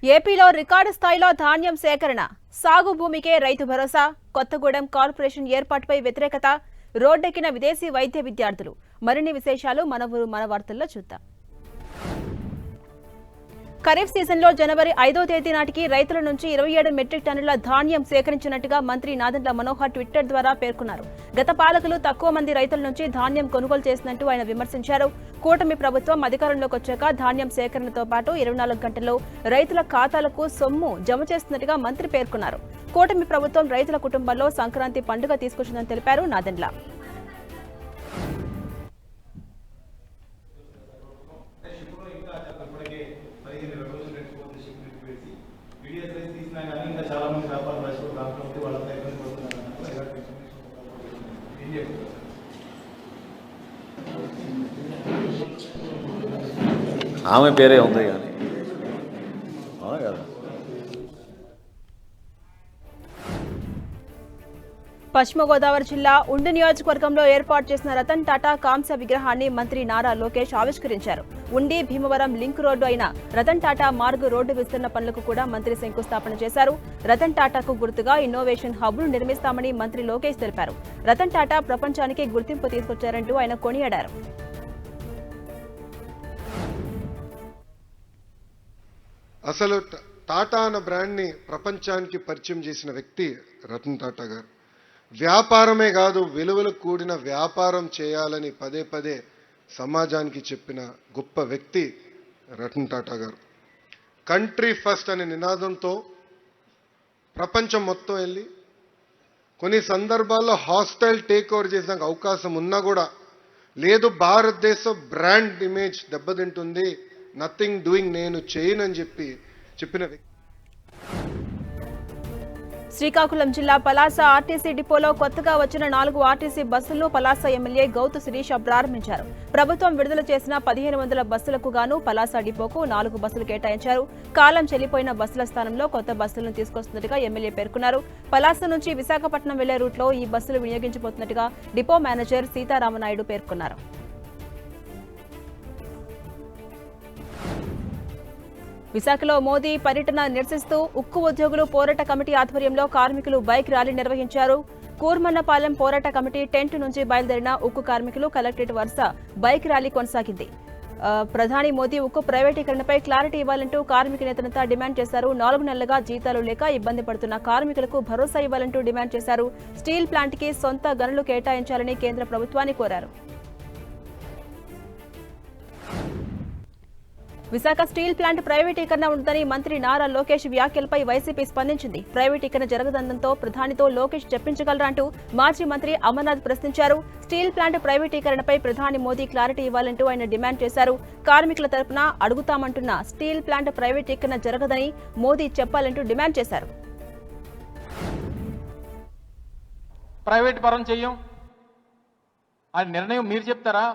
ఏపీలో రికార్డు స్థాయిలో ధాన్యం సేకరణ, సాగు భూమికే రైతు భరోసా, కొత్తగూడెం కార్పొరేషన్ ఏర్పాటుపై వ్యతిరేకత, రోడ్డెక్కిన విదేశీ వైద్య విద్యార్థులు. మరిన్ని విశేషాలు మన వార్తల్లో చూద్దాం. ఖరీఫ్ సీజన్లో జనవరి 5వ తేదీ నాటికి రైతుల నుంచి 27 మెట్రిక్ టన్నుల ధాన్యం సేకరించినట్టుగా మంత్రి నాదెండ్ల మనోహర్ ట్విట్టర్ ద్వారా పేర్కొన్నారు. గత పాలకులు తక్కువ మంది రైతుల నుంచి ధాన్యం కొనుగోలు చేసినట్టు ఆయన విమర్శించారు. కూటమి ప్రభుత్వం అధికారంలోకి వచ్చాక ధాన్యం సేకరణతో పాటు 24 గంటల్లో రైతుల ఖాతాలకు సొమ్ము జమ చేస్తున్నట్టుగా మంత్రి పేర్కొన్నారు. కూటమి ప్రభుత్వం రైతుల కుటుంబాల్లో సంక్రాంతి పండుగ తీసుకొచ్చిందని తెలిపారు నాదెండ్ల. ఆమె పేరే ఉంది కానీ కదా. పశ్చిమ గోదావరి జిల్లా ఉండి నియోజకవర్గంలో ఏర్పాటు చేసిన రతన్ టాటా కాంస్య విగ్రహాన్ని మంత్రి నారా లోకేష్ ఆవిష్కరించారు. ఉండి భీమవరం లింక్ రోడ్డు అయిన రతన్ టాటా మార్గ్ రోడ్డు విస్తరణ పనులకు కూడా మంత్రి శంకుస్థాపన చేశారు. రతన్ టాటాకు గుర్తుగా ఇన్నోవేషన్ హబ్ను నిర్మిస్తామని మంత్రి లోకేష్ తెలిపారు. రతన్ టాటా ప్రపంచానికి గుర్తింపు తీసుకొచ్చారంటూ ఆయన కొనియాడారు. అసలు టాటా అన్న బ్రాండ్ని ప్రపంచానికి పరిచయం చేసిన వ్యక్తి రతన్ టాటా గారు. వ్యాపారమే కాదు, విలువలకు కూడిన వ్యాపారం చేయాలని పదే పదే సమాజానికి చెప్పిన గొప్ప వ్యక్తి రతన్ టాటా గారు. కంట్రీ ఫస్ట్ అనే నినాదంతో ప్రపంచం మొత్తం వెళ్ళి కొన్ని సందర్భాల్లో హాస్టైల్ టేక్ ఓవర్ చేసాక అవకాశం ఉన్నా కూడా లేదు, భారతదేశం బ్రాండ్ ఇమేజ్ దెబ్బతింటుంది, నథింగ్ డూయింగ్, నేను చేయనని చెప్పిన వ్యక్తి. శ్రీకాకుళం జిల్లా పలాస ఆర్టీసీ డిపోలో కొత్తగా వచ్చిన 4 ఆర్టీసీ బస్సులను పలాస ఎమ్మెల్యే గౌతు శిరీష ప్రారంభించారు. ప్రభుత్వం విడుదల చేసిన 1500 బస్సులకు గాను పలాస డిపోకు 4 బస్సులు కేటాయించారు. కాలం చెల్లిపోయిన బస్సుల స్థానంలో కొత్త బస్సులను తీసుకొస్తున్నట్టుగా ఎమ్మెల్యే పేర్కొన్నారు. పలాస నుంచి విశాఖపట్నం వెళ్లే రూట్లో ఈ బస్సులు వినియోగించబోతున్నట్టుగా డిపో మేనేజర్ సీతారామనాయుడు పేర్కొన్నారు. విశాఖలో మోదీ పర్యటన నిరసిస్తూ ఉక్కు ఉద్యోగులు పోరాట కమిటీ ఆధ్వర్యంలో కార్మికులు బైక్ ర్యాలీ నిర్వహించారు. కూర్మన్నపాలెం పోరాట కమిటీ టెంట్ నుంచి బయలుదేరిన ఉక్కు కార్మికులు కలెక్టరేట్ వరుస బైక్ ర్యాలీ కొనసాగింది. ప్రధాని మోదీ ఉక్కు ప్రైవేటీకరణపై క్లారిటీ ఇవ్వాలంటూ కార్మిక నేతలంతా డిమాండ్ చేశారు. 4 నెలలుగా జీతాలు లేక ఇబ్బంది పడుతున్న కార్మికులకు భరోసా ఇవ్వాలంటూ డిమాండ్ చేశారు. స్టీల్ ప్లాంట్కి సొంత గనులు కేటాయించాలని కేంద్ర ప్రభుత్వాన్ని కోరారు. విశాఖ స్టీల్ ప్లాంట్ ప్రైవేటీకరణ ఉందని మంత్రి నారా లోకేష్ వ్యాఖ్యలపై వైసీపీ స్పందించింది. ప్రైవేటీకరణ జరగదండంతో ప్రధానితో లోకేష్ చెప్పించగలరా అంటూ మాజీ మంత్రి అమర్నాథ్ ప్రశ్నించారు. స్టీల్ ప్లాంట్ ప్రైవేటీకరణపై ప్రధాని మోదీ క్లారిటీ ఇవ్వాలంటూ ఆయన డిమాండ్ చేశారు. కార్మికుల తరపున అడుగుతామంటున్న స్టీల్ ప్లాంట్ ప్రైవేటీకరణ జరగదని మోదీ చెప్పాలంటూ డిమాండ్ చేశారు. ప్రైవేట్ పరం చెయ్యం ఆ నిర్ణయం మీరు చెప్తారా,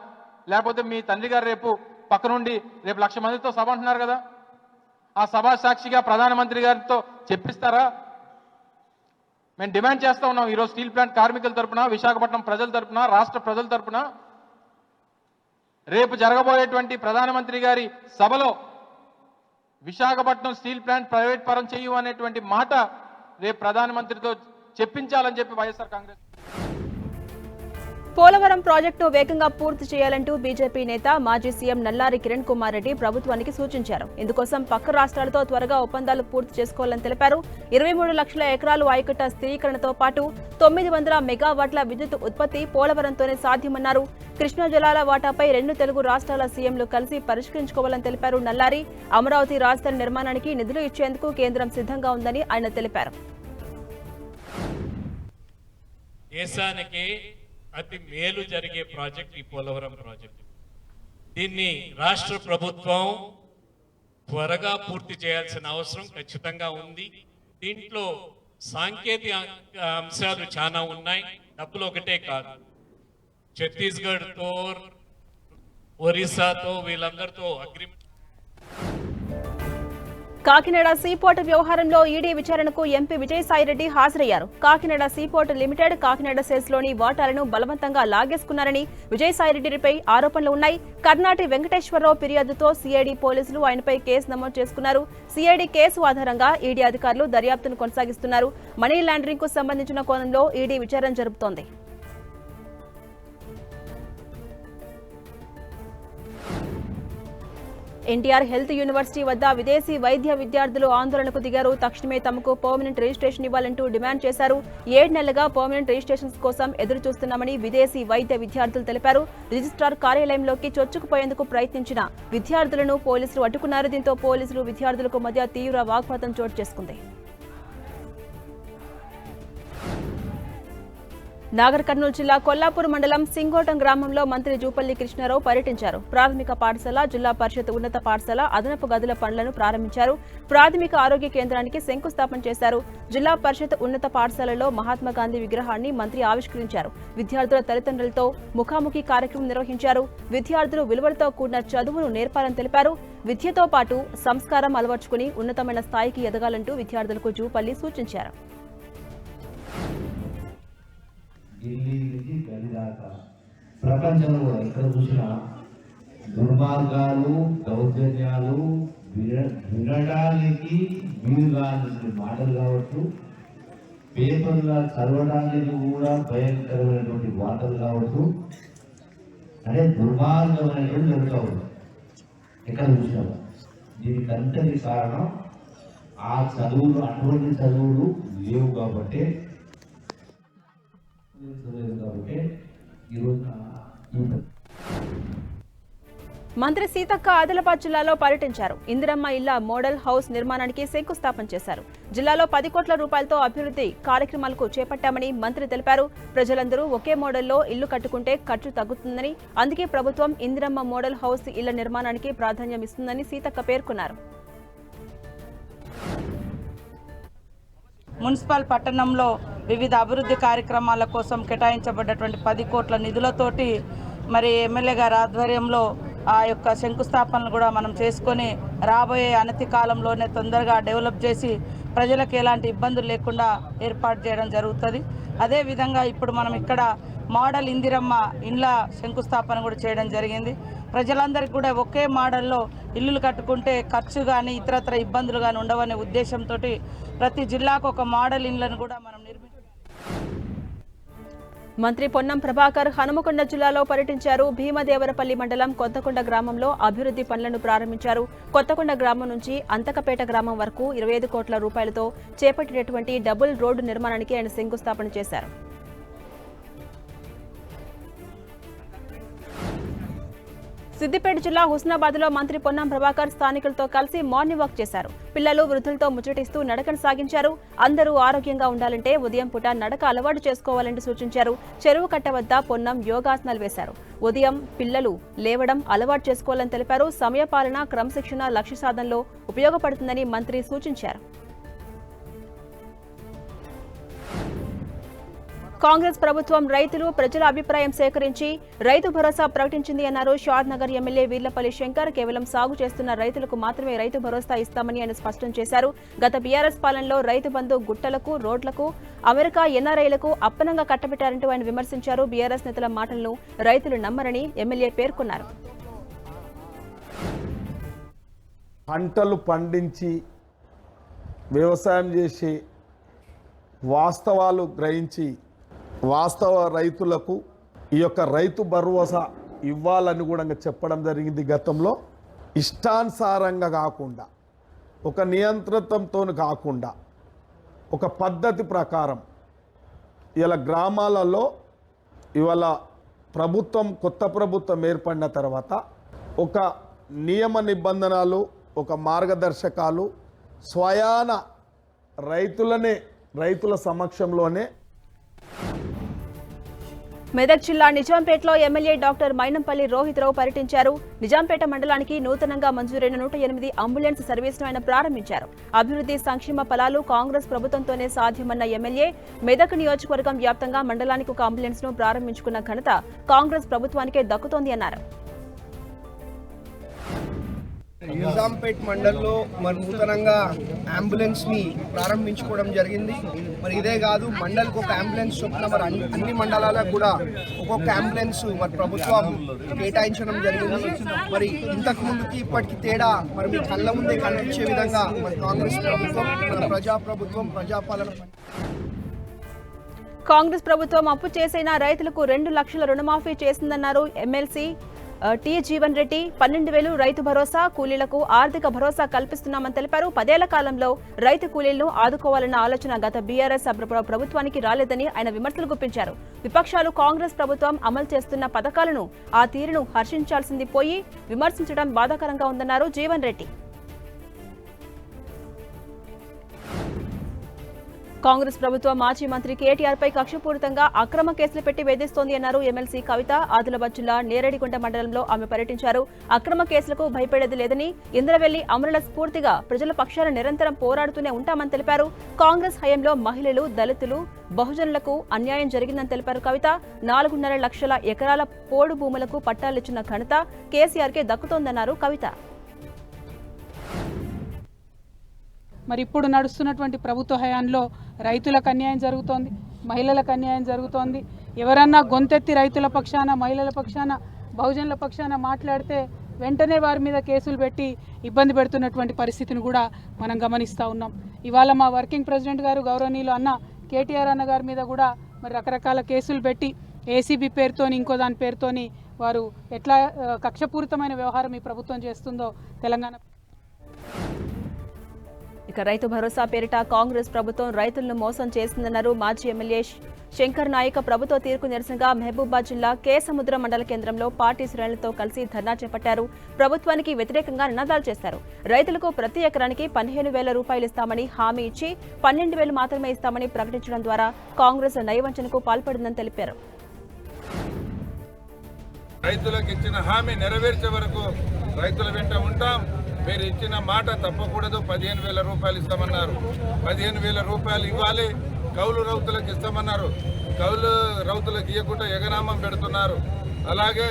లేకపోతే మీ తండ్రి గారు రేపు పక్క నుండి రేపు 1,00,000 మందితో సభ అంటున్నారు కదా, ఆ సభా సాక్షిగా ప్రధానమంత్రి గారితో చెప్పిస్తారా? మేము డిమాండ్ చేస్తా ఉన్నాం ఈరోజు స్టీల్ ప్లాంట్ కార్మికుల తరపున, విశాఖపట్నం ప్రజల తరపున, రాష్ట్ర ప్రజల తరపున రేపు జరగబోయేటువంటి ప్రధానమంత్రి గారి సభలో విశాఖపట్నం స్టీల్ ప్లాంట్ ప్రైవేట్ పరం చేయు అనేటువంటి మాట రేపు ప్రధానమంత్రితో చెప్పించాలని చెప్పి వైఎస్ఆర్ కాంగ్రెస్. పోలవరం ప్రాజెక్టును వేగంగా పూర్తి చేయాలంటూ బీజేపీ నేత మాజీ సీఎం నల్లారి కిరణ్ కుమార్ రెడ్డి ప్రభుత్వానికి సూచించారు. ఇందుకోసం పక్క రాష్ట్రాలతో త్వరగా ఒప్పందాలు పూర్తి చేసుకోవాలని తెలిపారు. 23 లక్షల ఎకరాలు ఆయకట్ట స్థిరీకరణతో పాటు 900 మెగావాట్ల విద్యుత్ ఉత్పత్తి పోలవరంతోనే సాధ్యమన్నారు. కృష్ణా జలాల వాటాపై 2 తెలుగు రాష్ట్రాల సీఎంలు కలిసి పరిష్కరించుకోవాలని తెలిపారు నల్లారి. అమరావతి రాజధాని నిర్మాణానికి నిధులు ఇచ్చేందుకు కేంద్రం సిద్ధంగా ఉందని ఆయన తెలిపారు. అతి మేలు జరిగే ప్రాజెక్ట్ ఈ పోలవరం ప్రాజెక్ట్. దీన్ని రాష్ట్ర ప్రభుత్వం త్వరగా పూర్తి చేయాల్సిన అవసరం ఖచ్చితంగా ఉంది. దీంట్లో సాంకేతిక అంశాలు చాలా ఉన్నాయి, డబ్బులు ఒకటే కాదు. ఛత్తీస్గఢ్తో, ఒరిస్సాతో వీళ్ళందరితో అగ్రిమెంట్. కాకినాడ సీపోర్ట్ వ్యవహారంలో ఈడీ విచారణకు ఎంపీ విజయసాయిరెడ్డి హాజరయ్యారు. కాకినాడ సీపోర్ట్ లిమిటెడ్ కాకినాడ సెల్స్లోని వాటాలను బలవంతంగా లాగేసుకున్నారని విజయసాయిరెడ్డిపై ఆరోపణలు ఉన్నాయి. కర్ణాటి వెంకటేశ్వరరావు ఫిర్యాదుతో సిఐడి పోలీసులు ఆయనపై కేసు నమోదు చేసుకున్నారు. సిఐడి కేసు ఆధారంగా ఈడీ అధికారులు దర్యాప్తును కొనసాగిస్తున్నారు. మనీ లాండరింగ్ కు సంబంధించిన కోణంలో ఈడీ విచారణ జరుపుతోంది. ఎన్టీఆర్ హెల్త్ యూనివర్సిటీ వద్ద విదేశీ వైద్య విద్యార్థులు ఆందోళనకు దిగారు. తక్షణమే తమకు పర్మనెంట్ రిజిస్ట్రేషన్ ఇవ్వాలంటూ డిమాండ్ చేశారు. 7 నెలలుగా పర్మనెంట్ రిజిస్ట్రేషన్స్ కోసం ఎదురు చూస్తున్నామని విదేశీ వైద్య విద్యార్థులు తెలిపారు. రిజిస్ట్రార్ కార్యాలయంలోకి చొచ్చుకుపోయేందుకు ప్రయత్నించిన విద్యార్థులను పోలీసులు అడ్డుకున్నారు. దీంతో పోలీసులు విద్యార్థులకు మధ్య తీవ్ర వాగ్వాదం చోటు చేసుకుంది. నాగర్ కర్నూలు జిల్లా కొల్లాపూర్ మండలం సింగోటం గ్రామంలో మంత్రి జూపల్లి కృష్ణారావు పర్యటించారు. ప్రాథమిక పాఠశాల, జిల్లా పరిషత్ ఉన్నత పాఠశాల అదనపు గదుల పనులను ప్రారంభించారు. ప్రాథమిక ఆరోగ్య కేంద్రానికి శంకుస్థాపన చేశారు. జిల్లా పరిషత్ ఉన్నత పాఠశాలలో మహాత్మాగాంధీ విగ్రహాన్ని మంత్రి ఆవిష్కరించారు. విద్యార్థుల తల్లిదండ్రులతో ముఖాముఖి కార్యక్రమం నిర్వహించారు. విద్యార్థులు విలువలతో కూడిన చదువును నేర్పాలని తెలిపారు. విద్యతో పాటు సంస్కారం అలవర్చుకుని ఉన్నతమైన స్థాయికి ఎదగాలంటూ విద్యార్థులకు జూపల్లి సూచించారు. ఢిల్లీ నుంచి గది దాకా ప్రపంచంలో కూడా ఎక్కడ చూసినా దుర్మార్గాలు, దౌర్జన్యాలు వినడానికి వీలుగాని మాటలు కావచ్చు, పేపర్లా చదవడానికి కూడా భయంకరమైనటువంటి వార్తలు కావచ్చు, అంటే దుర్మార్గమైనటువంటి జరుగుతావు ఎక్కడ చూసినా. దీనికి అంతటి కారణం ఆ చదువులు, అటువంటి చదువులు లేవు కాబట్టి మంత్రి సీతక్క ఆదిలాబాద్ జిల్లాలో పర్యటించారు. ఇందిరమ్మ ఇళ్ల మోడల్ హౌస్ నిర్మాణానికి శంకుస్థాపన చేశారు. జిల్లాలో 10 కోట్ల రూపాయలతో అభివృద్ధి కార్యక్రమాలకు చేపట్టామని మంత్రి తెలిపారు. ప్రజలందరూ ఒకే మోడల్లో ఇల్లు కట్టుకుంటే ఖర్చు తగ్గుతుందని, అందుకే ప్రభుత్వం ఇందిరమ్మ మోడల్ హౌస్ ఇళ్ల నిర్మాణానికి ప్రాధాన్యం ఇస్తుందని సీతక్క పేర్కొన్నారు. మున్సిపల్ పట్టణంలో వివిధ అభివృద్ధి కార్యక్రమాల కోసం కేటాయించబడ్డటువంటి 10 కోట్ల నిధులతోటి మరి ఎమ్మెల్యే గారి ఆధ్వర్యంలో ఆ యొక్క శంకుస్థాపనలు కూడా మనం చేసుకొని రాబోయే అనతి కాలంలోనే తొందరగా డెవలప్ చేసి ప్రజలకు ఎలాంటి ఇబ్బందులు లేకుండా ఏర్పాటు చేయడం జరుగుతుంది. అదేవిధంగా ఇప్పుడు మనం ఇక్కడ మోడల్ ఇందిరమ్మ ఇండ్ల శంకుస్థాపన కూడా చేయడం జరిగింది. ప్రజలందరికీ కూడా ఒకే మోడల్లో ఇల్లులు కట్టుకుంటే ఖర్చు కానీ ఇతరత్ర ఇబ్బందులు కానీ ఉండవనే ఉద్దేశంతో ప్రతి జిల్లాకు ఒక మోడల్ ఇండ్లను కూడా మనం నిర్మించాం. మంత్రి పొన్నం ప్రభాకర్ హనుమకొండ జిల్లాలో పర్యటించారు. భీమదేవరపల్లి మండలం కొత్తకొండ గ్రామంలో అభివృద్ధి పనులను ప్రారంభించారు. కొత్తకొండ గ్రామం నుంచి అంతకపేట గ్రామం వరకు 25 కోట్ల రూపాయలతో చేపట్టినటువంటి డబుల్ రోడ్డు నిర్మాణానికి ఆయన శంకుస్థాపన చేశారు. సిద్దిపేట జిల్లా హుస్నాబాద్లో మంత్రి పొన్నం ప్రభాకర్ స్థానికులతో కలిసి మార్నింగ్ వాక్ చేశారు. పిల్లలు వృద్ధులతో ముచ్చటిస్తూ నడకను సాగించారు. అందరూ ఆరోగ్యంగా ఉండాలంటే ఉదయం పూట నడక అలవాటు చేసుకోవాలని సూచించారు. చెరువు కట్ట వద్ద పొన్నం యోగాసనాలు వేశారు. ఉదయం పిల్లలు లేవడం అలవాటు చేసుకోవాలని తెలిపారు. సమయపాలన, క్రమశిక్షణ లక్ష్య సాధనలో ఉపయోగపడుతుందని మంత్రి సూచించారు. కాంగ్రెస్ ప్రభుత్వం రైతులు, ప్రజల అభిప్రాయం సేకరించి రైతు భరోసా ప్రకటించింది అన్నారు. షాద్ నగర్ ఎమ్మెల్యే వీర్లపల్లి శంకర్ కేవలం సాగు చేస్తున్న రైతులకు మాత్రమే రైతు భరోసా ఇస్తామని ఆయన స్పష్టం చేశారు. గత బీఆర్ఎస్ పాలనలో రైతు బంధు గుట్టలకు, రోడ్లకు, అమెరికా ఎన్ఆర్ఐలకు అప్పనంగా కట్టబెట్టారంటూ ఆయన విమర్శించారు. బీఆర్ఎస్ నేతల మాటలను రైతులు నమ్మరని ఎమ్మెల్యే పేర్కొన్నారు. పంటలు పండించి వ్యవసాయం చేసి వాస్తవాలు గ్రహించి వాస్తవ రైతులకు ఈ యొక్క రైతు భరోసా ఇవ్వాలని కూడా చెప్పడం జరిగింది. గతంలో ఇష్టానుసారంగా కాకుండా, ఒక నియంత్రణతో కాకుండా, ఒక పద్ధతి ప్రకారం ఇలా గ్రామాలలో ఇవాళ ప్రభుత్వం, కొత్త ప్రభుత్వం ఏర్పడిన తర్వాత ఒక నియమ నిబంధనలు, ఒక మార్గదర్శకాలు స్వయాన రైతుల సమక్షంలోనే. మెదక్ జిల్లా నిజాంపేటలో ఎమ్మెల్యే డాక్టర్ మైనంపల్లి రోహిత్రావు పర్యటించారు. నిజాంపేట మండలానికి నూతనంగా మంజూరైన 108 అంబులెన్స్ సర్వీసును ఆయన ప్రారంభించారు. అభివృద్ధి, సంక్షేమ ఫలాలు కాంగ్రెస్ ప్రభుత్వంతోనే సాధ్యమన్న ఎమ్మెల్యే మెదక్ నియోజకవర్గం వ్యాప్తంగా మండలానికి ఒక అంబులెన్స్ ను ప్రారంభించుకున్న ఘనత కాంగ్రెస్ ప్రభుత్వానికే దక్కుతోంది అన్నారు. నిజాంపేట్ మండల్లో మరి నూతనంగా అంబులెన్స్ని ప్రారంభించుకోవడం జరిగింది. మరి ఇదే కాదు, మండల్కి ఒక అంబులెన్స్ చొప్పున మరి అన్ని మండలాలకు కూడా ఒక్కొక్క అంబులెన్స్ మరి ప్రభుత్వం కేటాయించడం జరిగింది. మరి ఇంతకు ముందుకి ఇప్పటికి తేడా మరి మీ కళ్ళ ముందే కనిపించే విధంగా మరి కాంగ్రెస్ ప్రభుత్వం మన ప్రజాప్రభుత్వం ప్రజాపాలన. కాంగ్రెస్ ప్రభుత్వం అప్పు చేసిన రైతులకు 2 లక్షల రుణమాఫీ చేసిందన్నారు ఎమ్మెల్సీ టి జీవన్ రెడ్డి. 12,000 రైతు భరోసా కూలీలకు ఆర్థిక భరోసా కల్పిస్తున్నామని తెలిపారు. 10 ఏళ్ల కాలంలో రైతు కూలీలను ఆదుకోవాలన్న ఆలోచన గత బీఆర్ఎస్ ప్రభుత్వానికి రాలేదని ఆయన విమర్శలు గుప్పించారు. విపక్షాలు కాంగ్రెస్ ప్రభుత్వం అమలు చేస్తున్న పథకాలను ఆ తీరును హర్షించాల్సింది పోయి విమర్శించడం బాధాకరంగా ఉందన్నారు జీవన్ రెడ్డి. కాంగ్రెస్ ప్రభుత్వం మాజీ మంత్రి కేటీఆర్ పై కక్షపూరితంగా అక్రమ కేసులు పెట్టి వేధిస్తోంది అన్నారు ఎమ్మెల్సీ కవిత. ఆదిలాబాద్ జిల్లా నేరేడిగుంట మండలంలో ఆమె పర్యటించారు. అక్రమ కేసులకు భయపడేది లేదని, ఇంద్రవెల్లి అమరుల స్ఫూర్తిగా ప్రజల పక్షాన నిరంతరం పోరాడుతూనే ఉంటామని తెలిపారు. కాంగ్రెస్ హయాంలో మహిళలు, దళితులు, బహుజనులకు అన్యాయం జరిగిందని తెలిపారు కవిత. 4.5 లక్షల ఎకరాల పోడు భూములకు పట్టాలిచ్చిన ఘనత కేసీఆర్కే దక్కుతోందన్నారు కవిత. మరి ఇప్పుడు నడుస్తున్నటువంటి ప్రభుత్వ హయాంలో రైతులకు అన్యాయం జరుగుతోంది, మహిళలకు అన్యాయం జరుగుతోంది. ఎవరన్నా గొంతెత్తి రైతుల పక్షాన, మహిళల పక్షాన, బహుజనుల పక్షాన మాట్లాడితే వెంటనే వారి మీద కేసులు పెట్టి ఇబ్బంది పెడుతున్నటువంటి పరిస్థితిని కూడా మనం గమనిస్తూ ఉన్నాం. ఇవాళ మా వర్కింగ్ ప్రెసిడెంట్ గారు గౌరవనీయులు అన్న కేటీఆర్ అన్న గారి మీద కూడా మరి రకరకాల కేసులు పెట్టి ఏసీబీ పేరుతోని ఇంకో దాని పేరుతోని వారు ఎట్లా కక్షపూరితమైన వ్యవహారం ఈ ప్రభుత్వం చేస్తుందో తెలంగాణ. ఇక రైతు భరోసా పేరిట కాంగ్రెస్ ప్రభుత్వం రైతులను మోసం చేసిందన్నారు మాజీ ఎమ్మెల్యే శంకర్ నాయక్. ప్రభుత్వ తీరుకు నిరసనగా మహబూబాబాద్ జిల్లా కేసముద్ర మండల కేంద్రంలో పార్టీ శ్రేణులతో కలిసి ధర్నా చేపట్టారు. ప్రభుత్వానికి వ్యతిరేకంగా నినాదాలు చేశారు. రైతులకు ప్రతి ఎకరానికి 15,000 రూపాయలు ఇస్తామని హామీ ఇచ్చి 12,000 మాత్రమే ఇస్తామని ప్రకటించడం ద్వారా కాంగ్రెస్ నయవంచనకు పాల్పడిందని తెలిపారు. రైతులకు ఇచ్చిన హామీ నెరవేర్చే వరకు రైతుల వెంట ఉంటాం. మీరు ఇచ్చిన మాట తప్పకూడదు. 15,000 రూపాయలు ఇస్తామన్నారు. 15,000 రూపాయలు ఇవ్వాలి. కౌలు రైతులకు ఇస్తామన్నారు. కౌలు రైతులకు ఇవ్వకుండా ఎగనామం పెడుతున్నారు. అలాగే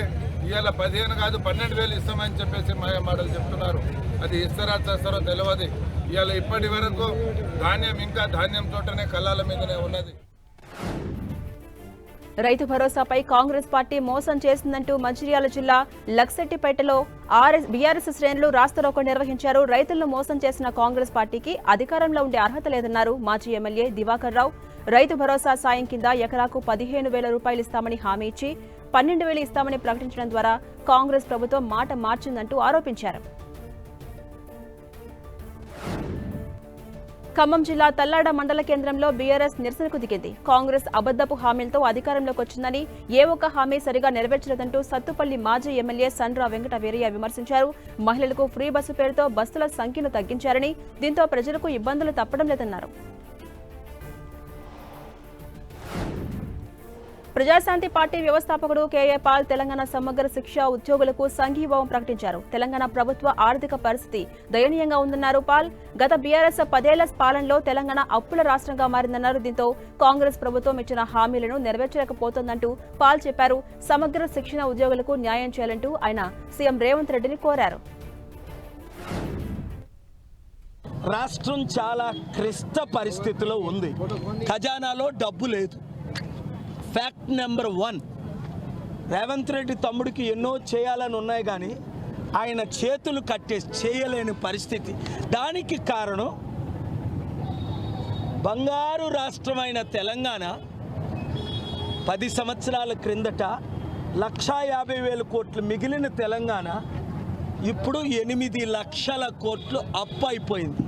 ఇవాళ 15 కాదు 12,000 ఇస్తామని చెప్పేసి మాటలు చెప్తున్నారు. అది ఇస్తారా చేస్తారో తెలియదు. ఇవాళ ఇప్పటి వరకు ధాన్యం ఇంకా ధాన్యం తోటనే కళ్ళాల మీదనే ఉన్నది. రైతు భరోసాపై కాంగ్రెస్ పార్టీ మోసం చేసిందంటూ మంచిర్యాల జిల్లా లక్సెట్టిపేటలో బీఆర్ఎస్ శ్రేణులు రాస్తారోకో నిర్వహించారు. రైతులను మోసం చేసిన కాంగ్రెస్ పార్టీకి అధికారంలో ఉండే అర్హత లేదన్నారు మాజీ ఎమ్మెల్యే దివాకర్ రావు. రైతు భరోసా సాయం కింద ఎకరాకు 15,000 రూపాయలు ఇస్తామని హామీ ఇచ్చి 12,000 ఇస్తామని ప్రకటించడం ద్వారా కాంగ్రెస్ ప్రభుత్వం మాట మార్చిందంటూ ఆరోపించారు. ఖమ్మం జిల్లా తల్లాడ మండల కేంద్రంలో బీఆర్ఎస్ నిరసనకు దిగింది. కాంగ్రెస్ అబద్దపు హామీలతో అధికారంలోకి వచ్చిందని, ఏ ఒక్క హామీ సరిగా నెరవేర్చలేదంటూ సత్తుపల్లి మాజీ ఎమ్మెల్యే సండ్ర వెంకట వీరయ్య విమర్శించారు. మహిళలకు ఫ్రీ బస్సు పేరుతో బస్సుల సంఖ్యను తగ్గించారని, దీంతో ప్రజలకు ఇబ్బందులు తప్పడం లేదన్నారు. ప్రజాశాంతి పార్టీ వ్యవస్థాపకుడు కేఏ పాల్ తెలంగాణ సమగ్ర శిక్ష ఉద్యోగులకు సంఘీభావం ప్రకటించారు. తెలంగాణ ప్రభుత్వ ఆర్థిక పరిస్థితి దయనీయంగా ఉందన్నారు పాల్. గత బీఆర్ఎస్ 10 ఏళ్ల పాలనలో తెలంగాణ అప్పుల రాష్ట్రంగా మారిందన్నారు. దీంతో కాంగ్రెస్ ప్రభుత్వం ఇచ్చిన హామీలను నెరవేర్చలేకపోతోందంటూ పాల్ చెప్పారు. సమగ్ర శిక్షణ ఉద్యోగులకు న్యాయం చేయాలంటూ ఆయన సీఎం రేవంత్ రెడ్డిని కోరారు. రాష్ట్రం చాలా క్లిష్ట పరిస్థితిలో ఉంది. ఖజానాలో డబ్బు లేదు. ఫ్యాక్ట్ నెంబర్ 1, రేవంత్ రెడ్డి తమ్ముడికి ఎన్నో చేయాలని ఉన్నాయి కానీ ఆయన చేతులు కట్టేసి చేయలేని పరిస్థితి. దానికి కారణం బంగారు రాష్ట్రమైన తెలంగాణ 10 సంవత్సరాల క్రిందట 1,50,000 కోట్లు మిగిలిన తెలంగాణ ఇప్పుడు 8 లక్షల కోట్లు అప్పు అయిపోయింది.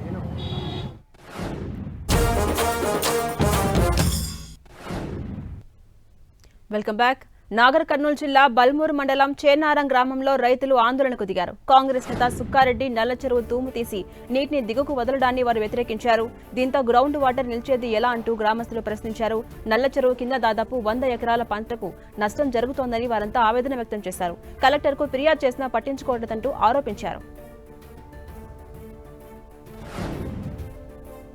Welcome back. నాగర్ కర్నూలు జిల్లా బల్మూరు మండలం చేనారం గ్రామంలో రైతులు ఆందోళనకు దిగారు. కాంగ్రెస్ నేత సుక్కారెడ్డి నల్ల చెరువు తూము తీసి నీటిని దిగుకు వదలడాన్ని వారు వ్యతిరేకించారు. దీంతో గ్రౌండ్ వాటర్ నిలిచేది ఎలా అంటూ గ్రామస్తులు ప్రశ్నించారు. నల్ల చెరువు కింద దాదాపు 100 ఎకరాల పంటకు నష్టం జరుగుతోందని వారంతా ఆవేదన వ్యక్తం చేశారు. కలెక్టర్కు ఫిర్యాదు చేసినా పట్టించుకోవద్దంటూ ఆరోపించారు.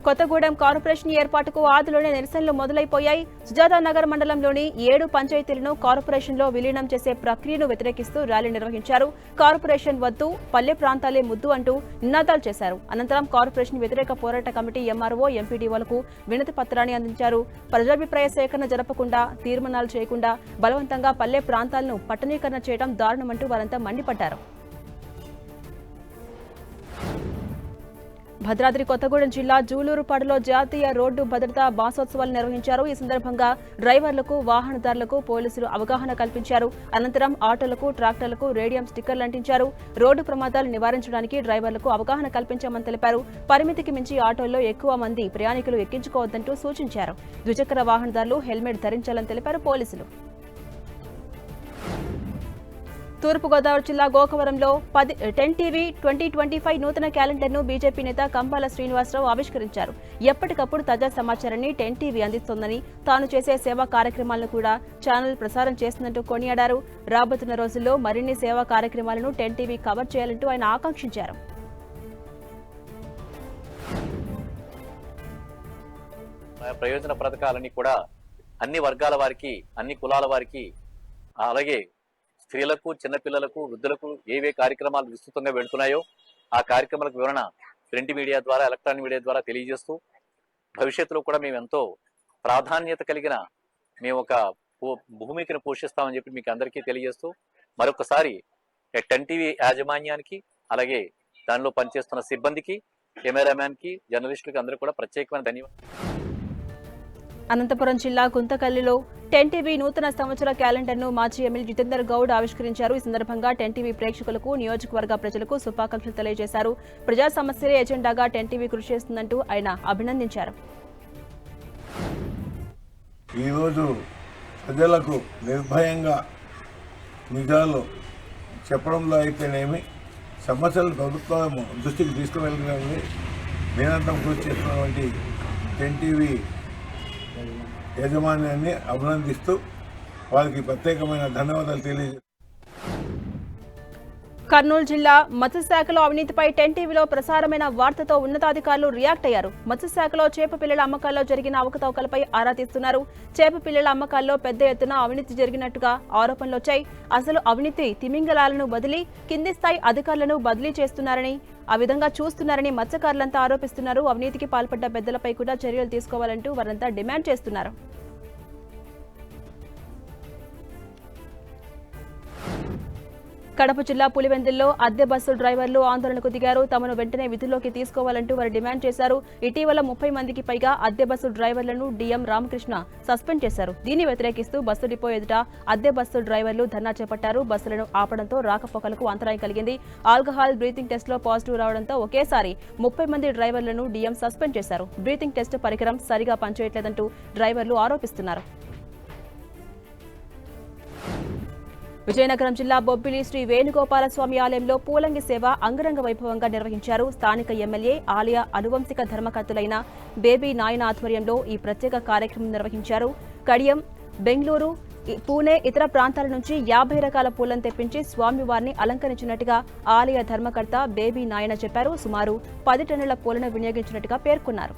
కొత్తగూడెం కార్పొరేషన్ ఏర్పాటుకు ఆదిలోనే నిరసనలు మొదలైపోయాయి. సుజాతానగర్ మండలంలోని 7 పంచాయతీలను కార్పొరేషన్లో విలీనం చేసే ప్రక్రియను వ్యతిరేకిస్తూ ర్యాలీ నిర్వహించారు. కార్పొరేషన్ వద్దు, పల్లె ప్రాంతాలే ముద్దు అంటూ నినాదాలు చేశారు. అనంతరం కార్పొరేషన్ వ్యతిరేక పోరాట కమిటీ ఎంఆర్ఓ, ఎంపీడీఓలకు వినతి పత్రాన్ని అందించారు. ప్రజాభిప్రాయ సేకరణ జరపకుండా, తీర్మానాలు చేయకుండా బలవంతంగా పల్లె ప్రాంతాలను పట్టణీకరణ చేయడం దారుణమంటూ వారంతా మండిపడ్డారు. భద్రాద్రి కొత్తగూడెం జిల్లా జూలూరుపాడులో జాతీయ రోడ్డు భద్రతా మాసోత్సవాలు నిర్వహించారు. ఈ సందర్భంగా డ్రైవర్లకు, వాహనదారులకు పోలీసులు అవగాహన కల్పించారు. అనంతరం ఆటోలకు, ట్రాక్టర్లకు రేడియం స్టిక్కర్లు అంటించారు. రోడ్డు ప్రమాదాలు నివారించడానికి డ్రైవర్లకు అవగాహన కల్పించామని తెలిపారు. పరిమితికి మించి ఆటోల్లో ఎక్కువ మంది ప్రయాణికులు ఎక్కించుకోవద్దంటూ సూచించారు. ద్విచక్ర వాహనదారులు హెల్మెట్ ధరించాలని తెలిపారు పోలీసులు. తూర్పుగోదావరి జిల్లా గోకవరంలో 10 టీవీ 2025 నూతన క్యాలెండర్ను బీజేపీ నేత కంబాల శ్రీనివాసరావు ఆవిష్కరించారు. ఎప్పటికప్పుడు తాజా సమాచారాన్ని 10 టీవీ అందిస్తోందని, తాను చేసే సేవా కార్యక్రమాలను కూడా ఛానల్ ప్రసారం చేస్తుందంటూ కొనియాడారు. రాబోతున్న రోజుల్లో మరిన్ని సేవా కార్యక్రమాలను 10 టీవీ కవర్ చేయాలంటూ ఆయన ఆకాంక్షించారు. ప్రయోజన పథకాలన్నీ కూడా అన్ని వర్గాల వారికి, అన్ని కులాల వారికి, అలాగే స్త్రీలకు, చిన్నపిల్లలకు, వృద్ధులకు ఏవే కార్యక్రమాలు విస్తృతంగా పెడుతున్నాయో ఆ కార్యక్రమాలకు వివరణ ప్రింట్ మీడియా ద్వారా, ఎలక్ట్రానిక్ మీడియా ద్వారా తెలియజేస్తూ భవిష్యత్తులో కూడా మేము ఎంతో ప్రాధాన్యత కలిగిన మేము ఒక భూమికను పోషిస్తామని చెప్పి మీకు అందరికీ తెలియజేస్తూ మరొకసారి 10 టీవీ యాజమాన్యానికి, అలాగే దానిలో పనిచేస్తున్న సిబ్బందికి, కెమెరామ్యాన్కి, జర్నలిస్టులకి అందరూ కూడా ప్రత్యేకమైన ధన్యవాదాలు. అనంతపురం జిల్లా గుంతకల్లిలో 10 టీవీ నూతన సంవత్సర క్యాలెండర్ను మాజీ ఎమ్మెల్యే జితేందర్ గౌడ్ ఆవిష్కరించారు. ఈ సందర్భంగా 10 టీవీ ప్రేక్షకులకు, నియోజకవర్గ ప్రజలకు శుభాకాంక్షలు తెలియజేశారు. ప్రజా సమస్యలే ఎజెండాగా 10 టీవీ కృషి చేస్తుందంటూ ఆయన అభినందించారు. ఈరోజు ప్రజలకు నిర్భయంగా నిజాలు చెప్పడంలో అయితేనేమి, సమస్యలు ప్రభుత్వం దృష్టికి తీసుకువెళ్ళడానికి నిరంతరం కృషి చేస్తున్నటువంటి 10 టీవీ యాజమాన్యాన్ని అభినందిస్తూ వారికి ప్రత్యేకమైన ధన్యవాదాలు తెలియజేస్తారు. కర్నూలు జిల్లా మత్స్యశాఖలో అవినీతిపై 10 టీవీలో ప్రసారమైన వార్తతో ఉన్నతాధికారులు రియాక్ట్ అయ్యారు. మత్స్యశాఖలో చేప పిల్లల అమ్మకాల్లో జరిగిన అవకతవకలపై ఆరా తీస్తున్నారు. చేప పిల్లల అమ్మకాల్లో పెద్ద ఎత్తున అవినీతి జరిగినట్టుగా ఆరోపణలు వచ్చాయి. అసలు అవినీతి తిమింగలాలను బదిలీ, కింది స్థాయి అధికారులను బదిలీ చేస్తున్నారని, ఆ విధంగా చూస్తున్నారని మత్స్యకారులంతా ఆరోపిస్తున్నారు. అవినీతికి పాల్పడ్డ పెద్దలపై కూడా చర్యలు తీసుకోవాలంటూ వారంతా డిమాండ్ చేస్తున్నారు. కడప జిల్లా పులివెందుల్లో అద్దె బస్సు డ్రైవర్లు ఆందోళనకు దిగారు. తమను వెంటనే విధుల్లోకి తీసుకోవాలంటూ వారు డిమాండ్ చేశారు. ఇటీవల 30 మందికి పైగా అద్దె బస్సు డ్రైవర్లను డీఎం రామకృష్ణ సస్పెండ్ చేశారు. దీన్ని వ్యతిరేకిస్తూ బస్సు డిపో ఎదుట అద్దె బస్సు డ్రైవర్లు ధర్నా చేపట్టారు. బస్సులను ఆపడంతో రాకపోకలకు అంతరాయం కలిగింది. ఆల్కహాల్ బ్రీతింగ్ టెస్ట్లో పాజిటివ్ రావడంతో ఒకేసారి 30 మంది డ్రైవర్లను డీఎం సస్పెండ్ చేశారు. బ్రీతింగ్ టెస్ట్ పరికరం సరిగా పనిచేయట్లేదంటూ డ్రైవర్లు ఆరోపిస్తున్నారు. విజయనగరం జిల్లా బొబ్బిలి శ్రీ వేణుగోపాలస్వామి ఆలయంలో పూలంగి సేవ అంగరంగ వైభవంగా నిర్వహించారు. స్థానిక ఎమ్మెల్యే, ఆలయ అనువంశిక ధర్మకర్తలైన బేబీ నాయన ఆధ్వర్యంలో ఈ ప్రత్యేక కార్యక్రమం నిర్వహించారు. కడియం, బెంగళూరు, పూణే, ఇతర ప్రాంతాల నుంచి 50 రకాల పూలను తెప్పించి స్వామివారిని అలంకరించినట్టుగా ఆలయ ధర్మకర్త బేబీ నాయన చెప్పారు. సుమారు 10 టన్నుల పూలను వినియోగించినట్టుగా పేర్కొన్నారు.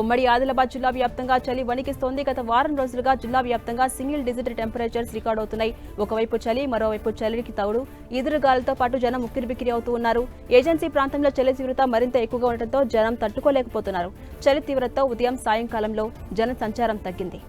ఉమ్మడి ఆదిలాబాద్ జిల్లా వ్యాప్తంగా చలి వణికిస్తోంది. గత వారం రోజులుగా జిల్లా వ్యాప్తంగా సింగిల్ డిజిట్ టెంపరేచర్స్ రికార్డవుతున్నాయి. ఒకవైపు చలి, మరోవైపు చలికి తౌడు, ఈదురుగాలతో పాటు జనం ఉక్కిరిబిక్కిరి అవుతూ ఉన్నారు. ఏజెన్సీ ప్రాంతంలో చలి తీవ్రత మరింత ఎక్కువగా ఉండటంతో జనం తట్టుకోలేకపోతున్నారు. చలి తీవ్రతతో ఉదయం, సాయంకాలంలో జన సంచారం తగ్గింది.